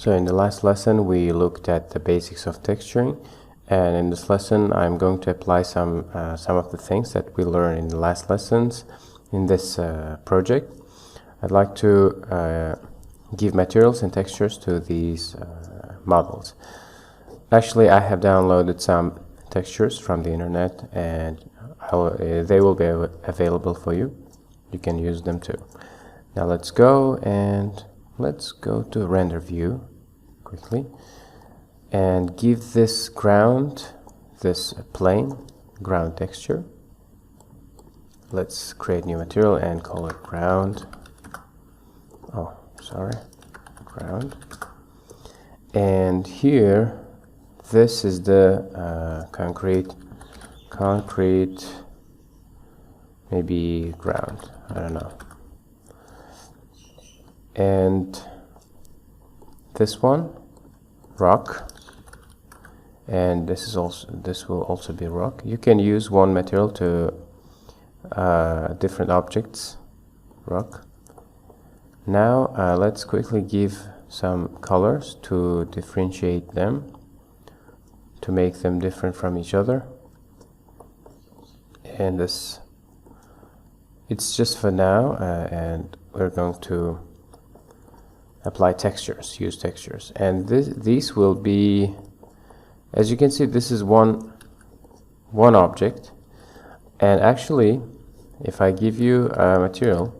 So in the last lesson we looked at the basics of texturing, and in this lesson I'm going to apply some of the things that we learned in the last lessons in this project. I'd like to give materials and textures to these models. Actually, I have downloaded some textures from the internet, and they will be available for you. You can use them too. Now let's go to render view quickly and give this ground, this plane ground texture. Let's create new material and call it ground. Oh, sorry, ground. And here, this is the concrete, maybe ground, I don't know. And this one, rock, and this will also be rock. You can use one material to different objects, rock. Now let's quickly give some colors to differentiate them, to make them different from each other. And this, it's just for now, and we're going to apply textures, use textures. And these will be, as you can see, this is one object. And actually, if I give you a material,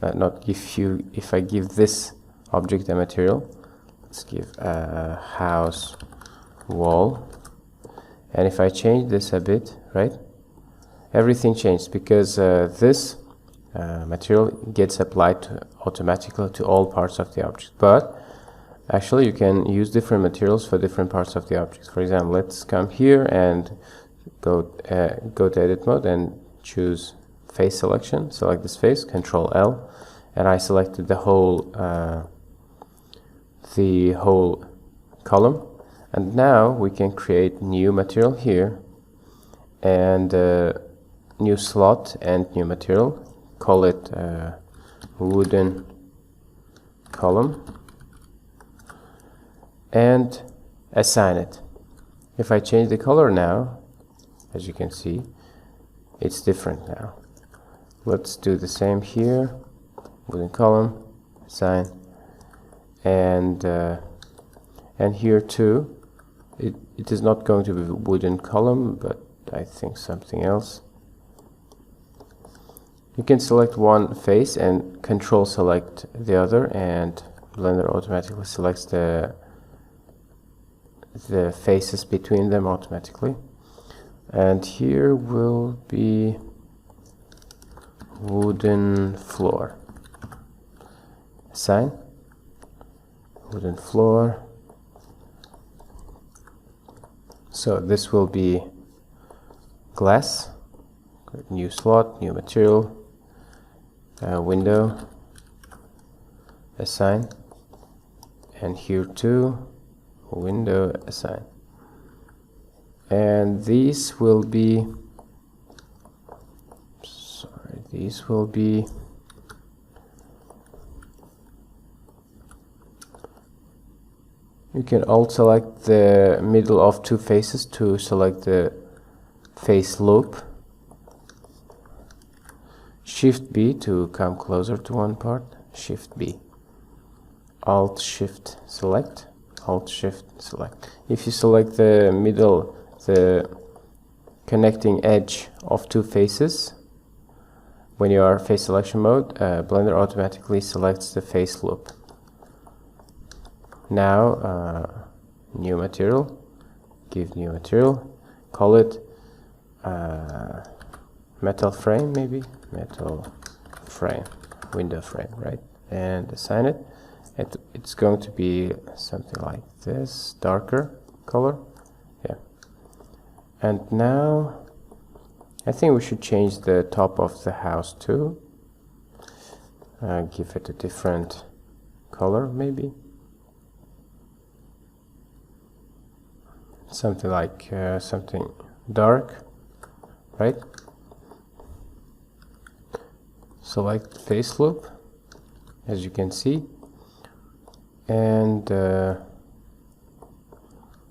if I give this object a material, let's give a house wall, and if I change this a bit, right, everything changed because this material gets applied automatically to all parts of the object. But actually you can use different materials for different parts of the object. For example, let's come here and go to edit mode and choose face selection. Select this face, Control L, and I selected the whole column. And now we can create new material here, and new slot and new material. Call it wooden column and assign it. If I change the color now, as you can see, it's different now. Let's do the same here. Wooden column, assign, and here too. It is not going to be wooden column, but I think something else. You can select one face and control select the other, and Blender automatically selects the faces between them automatically. And here will be wooden floor. Assign wooden floor. So this will be glass. New slot, new material. Window, assign, and here too, window, assign. And these will be, you can alt select the middle of two faces to select the face loop. Shift B to come closer to one part, Shift B. Alt Shift select, Alt Shift select. If you select the middle, the connecting edge of two faces, when you are face selection mode, Blender automatically selects the face loop. Now, new material, give new material, call it metal frame, maybe metal frame, window frame, right? And assign it. It's going to be something like this, darker color, yeah. And now I think we should change the top of the house too. Give it a different color, maybe something like something dark, right? Select face loop, as you can see, and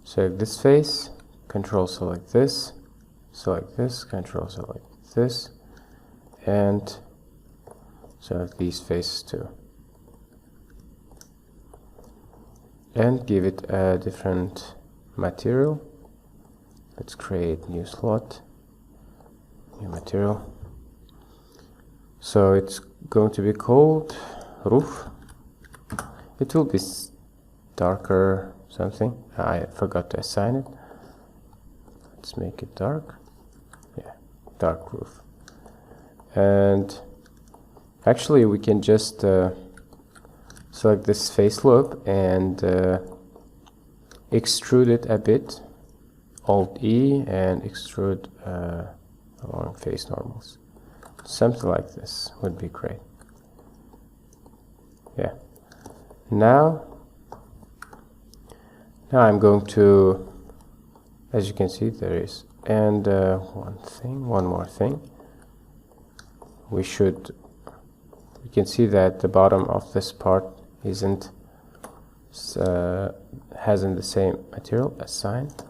select this face, control select this, control select this, and select these faces too, and give it a different material. Let's create new slot, new material. So it's going to be called roof. It will be darker something. I forgot to assign it. Let's make it dark. Yeah, dark roof. And actually we can just select this face loop and extrude it a bit. Alt E and extrude along face normals. Something like this would be great. Yeah. Now I'm going to, as you can see, there is, and one more thing. We can see that the bottom of this part hasn't the same material assigned.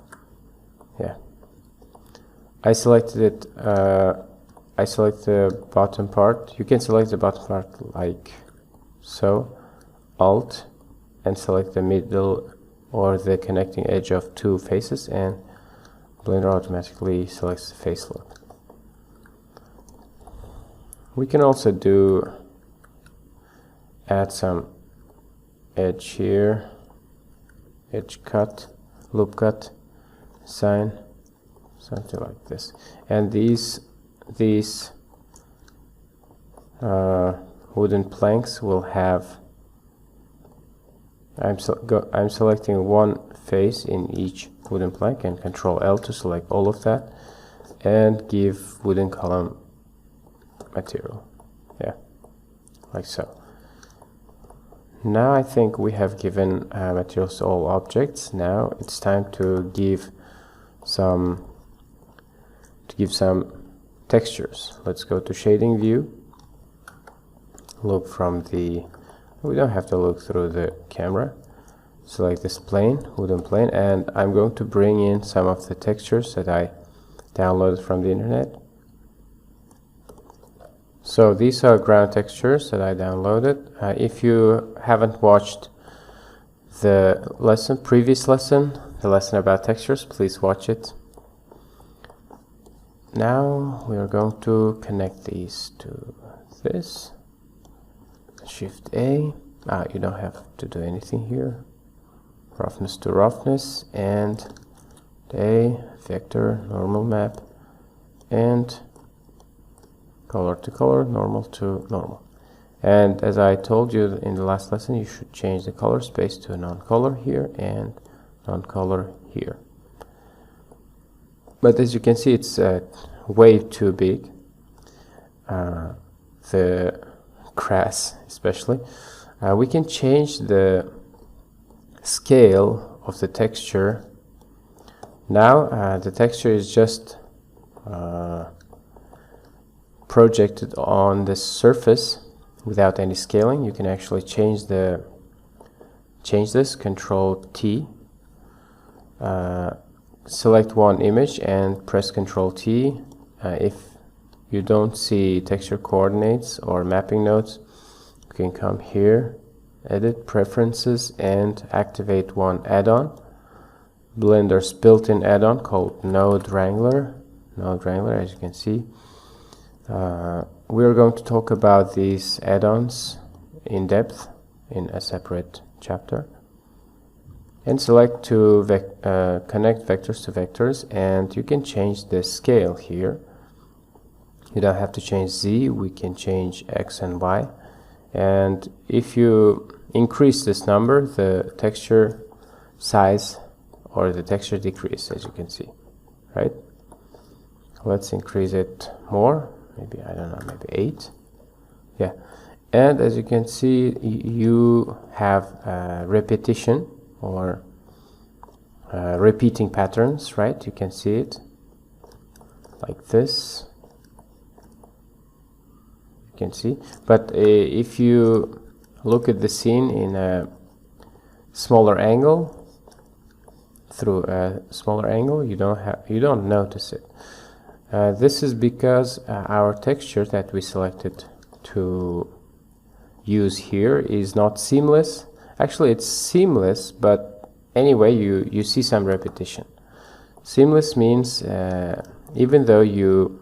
Yeah. I selected it. I select the bottom part. You can select the bottom part like so, Alt, and select the middle or the connecting edge of two faces, and Blender automatically selects the face loop. We can also add some edge here, edge cut, loop cut, sign, something like this. And these wooden planks will have, I'm selecting one face in each wooden plank, and Control L to select all of that, and give wooden column material. Yeah, like so. Now I think we have given materials to all objects. Now it's time to give some textures. Let's go to shading view. Look from the, we don't have to look through the camera. Select this plane, wooden plane, and I'm going to bring in some of the textures that I downloaded from the internet. So these are ground textures that I downloaded. If you haven't watched the previous lesson, the lesson about textures, please watch it. Now we are going to connect these to this. Shift A. You don't have to do anything here. Roughness to roughness, and A, vector, normal map, and color to color, normal to normal. And as I told you in the last lesson, you should change the color space to non-color here and non-color here. But as you can see, it's way too big. The grass especially. We can change the scale of the texture. Now the texture is just projected on the surface without any scaling. You can actually change this. Control T, select one image and press Control T. If you don't see texture coordinates or mapping nodes, you can come here, edit preferences, and activate one add-on, Blender's built-in add-on called Node Wrangler. As you can see, we are going to talk about these add-ons in depth in a separate chapter. And select to connect vectors to vectors, and you can change the scale here. You don't have to change Z, we can change X and Y. And if you increase this number, the texture size or the texture decrease, as you can see, right? Let's increase it more, maybe, I don't know, maybe 8. Yeah, and as you can see, you have repetition or repeating patterns, right? You can see it like this. You can see, but if you look at the scene in a smaller angle, through a smaller angle, you don't notice it. This is because our texture that we selected to use here is not seamless. Actually, it's seamless, but anyway, you see some repetition. Seamless means even though you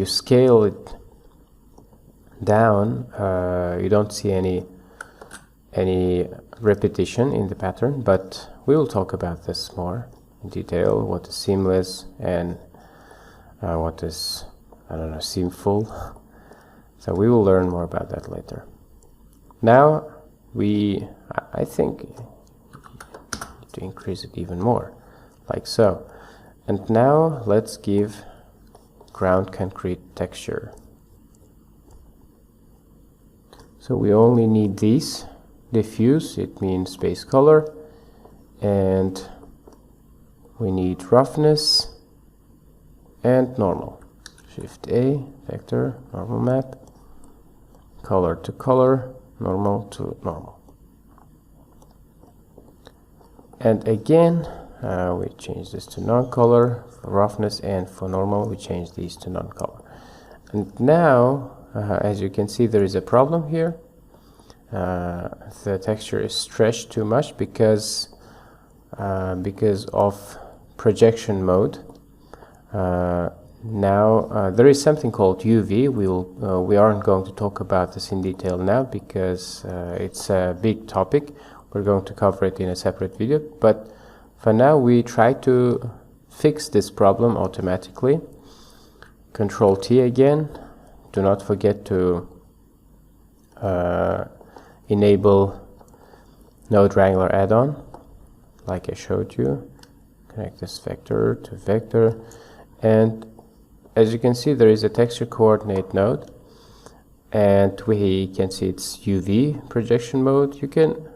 scale it down, you don't see any repetition in the pattern, but we will talk about this more in detail, what is seamless and what is, I don't know, seamful. So we will learn more about that later. Now I think to increase it even more, like so. And now let's give ground concrete texture. So we only need these. Diffuse, it means base color, and we need roughness and normal. Shift A, vector, normal map, color to color, normal to normal. And again, we change this to non-color for roughness, and for normal we change these to non-color. And now, as you can see, there is a problem here. The texture is stretched too much because of projection mode. Now there is something called UV. We aren't going to talk about this in detail now because it's a big topic. We're going to cover it in a separate video, but for now we try to fix this problem automatically. Control T again. Do not forget to enable Node Wrangler add-on, like I showed you. Connect this vector to vector, and as you can see, there is a texture coordinate node, and we can see it's UV projection mode. You can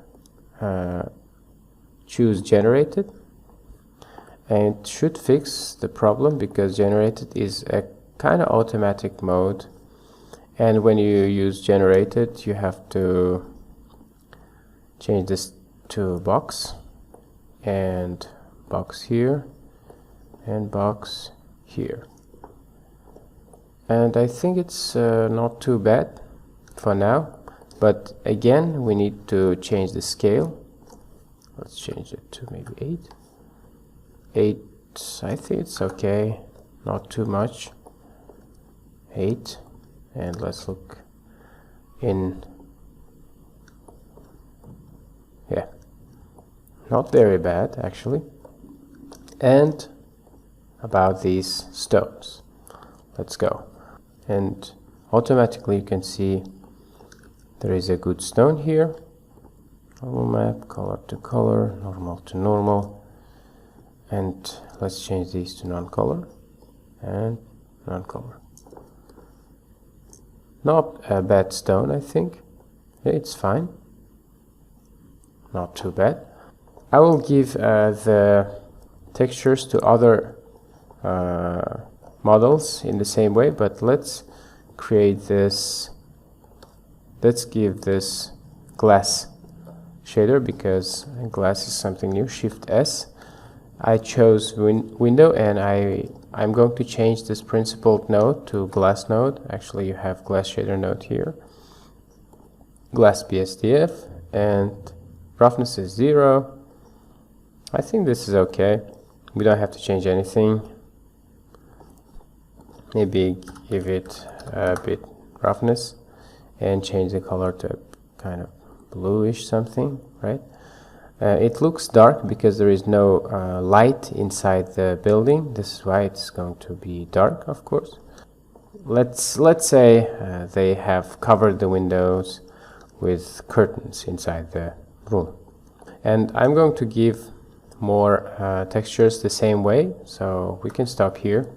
choose generated, and it should fix the problem because generated is a kind of automatic mode, and when you use generated you have to change this to box, and box here and box here. And I think it's not too bad for now, but again we need to change the scale. Let's change it to maybe 8. I think it's okay, not too much. 8, and let's look in. Yeah, not very bad actually. And about these stones, let's go. And automatically you can see there is a good stone here. Normal map, color to color, normal to normal, and let's change these to non-color and non-color. Not a bad stone, I think. Yeah, it's fine, not too bad. I will give the textures to other models in the same way, but let's create this. Let's give this glass shader because glass is something new. Shift S. I chose window, and I'm going to change this principled node to glass node. Actually, you have glass shader node here. Glass BSDF, and roughness is 0. I think this is okay. We don't have to change anything. Maybe give it a bit roughness and change the color to kind of bluish something, right? It looks dark because there is no light inside the building. This is why it's going to be dark, of course. Let's say they have covered the windows with curtains inside the room, and I'm going to give more textures the same way, so we can stop here